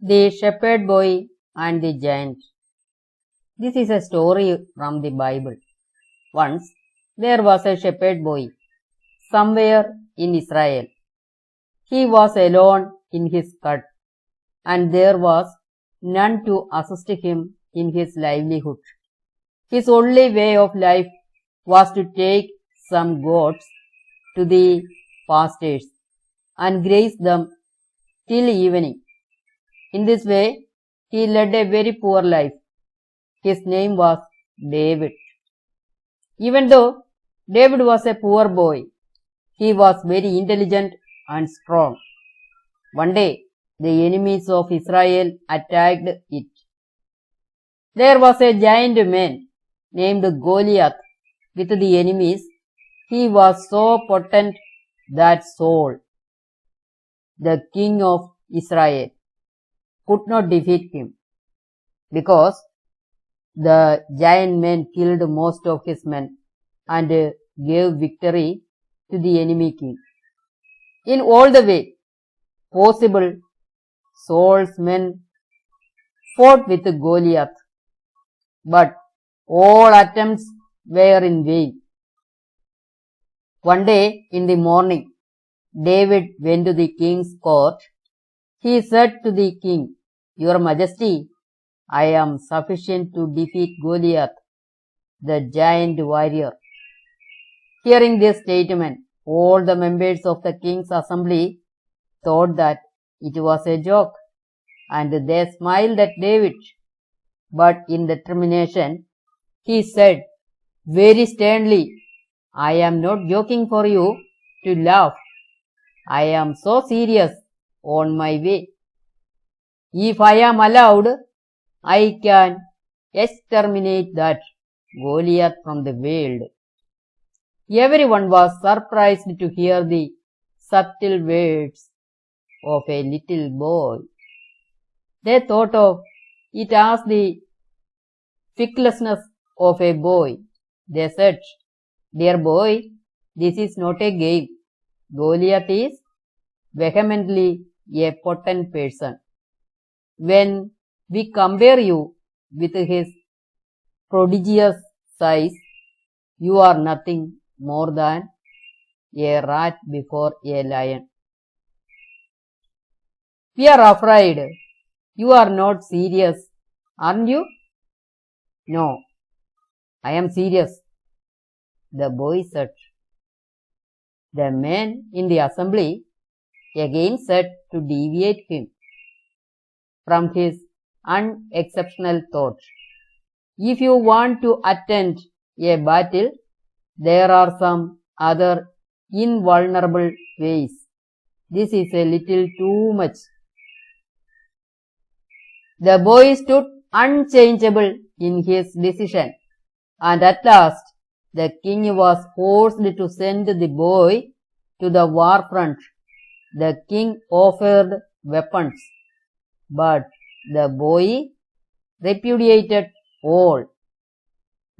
The Shepherd Boy and the Giant. This is a story from the Bible. Once there was a shepherd boy somewhere in Israel. He was alone in his hut, and there was none to assist him in his livelihood. His only way of life was to take some goats to the pastures and graze them till evening. In this way, he led a very poor life. His name was David. Even though David was a poor boy, he was very intelligent and strong. One day, the enemies of Israel attacked it. There was a giant man named Goliath with the enemies. He was so potent that Saul, the king of Israel, could not defeat him, because the giant man killed most of his men and gave victory to the enemy king. In all the way possible, Saul's men fought with Goliath, but all attempts were in vain. One day in the morning, David went to the king's court. He said to the king, "Your Majesty, I am sufficient to defeat Goliath, the giant warrior." Hearing this statement, all the members of the king's assembly thought that it was a joke, and they smiled at David. But in determination, he said very sternly, "I am not joking for you to laugh. I am so serious on my way. If I am allowed, I can exterminate that Goliath from the world." Everyone was surprised to hear the subtle words of a little boy. They thought of it as the fecklessness of a boy. They said, "Dear boy, this is not a game. Goliath is vehemently a potent person. When we compare you with his prodigious size, you are nothing more than a rat before a lion." "We are afraid. You are not serious, aren't you?" "No, I am serious," the boy said. The man in the assembly again said to deviate him from his unexceptional thought, "If you want to attend a battle, there are some other invulnerable ways. This is a little too much." The boy stood unchangeable in his decision, and at last the king was forced to send the boy to the war front. The king offered weapons, but the boy repudiated all.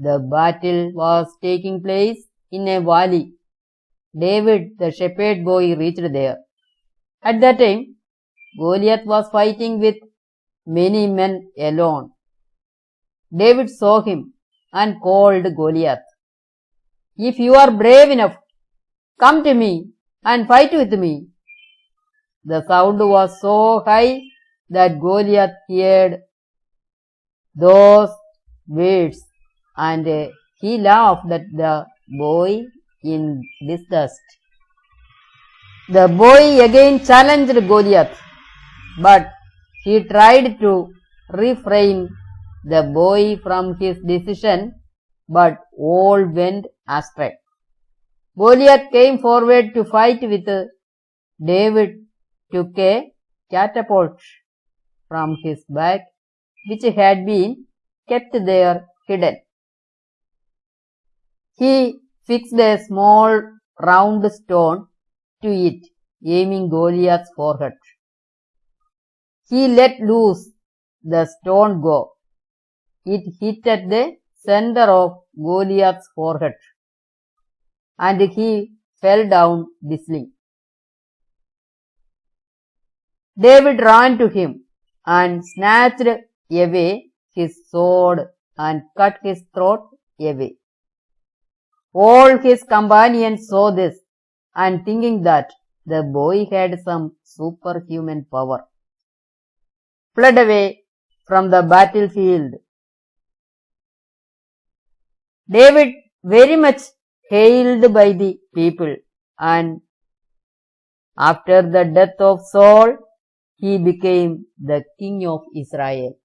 The battle was taking place in a valley. David, the shepherd boy, reached there. At that time, Goliath was fighting with many men alone. David saw him and called Goliath, "If you are brave enough, come to me and fight with me." The sound was so high that Goliath heard those words, and he laughed at the boy in disgust. The boy again challenged Goliath, but he tried to refrain the boy from his decision, but all went astray. Goliath came forward to fight with David, took a catapult from his back, which had been kept there hidden. He fixed a small round stone to it, aiming Goliath's forehead. He let loose the stone go. It hit at the center of Goliath's forehead, and he fell down whistling. David ran to him and snatched away his sword and cut his throat away. All his companions saw this, and thinking that the boy had some superhuman power, fled away from the battlefield. David, very much hailed by the people, and after the death of Saul, he became the king of Israel.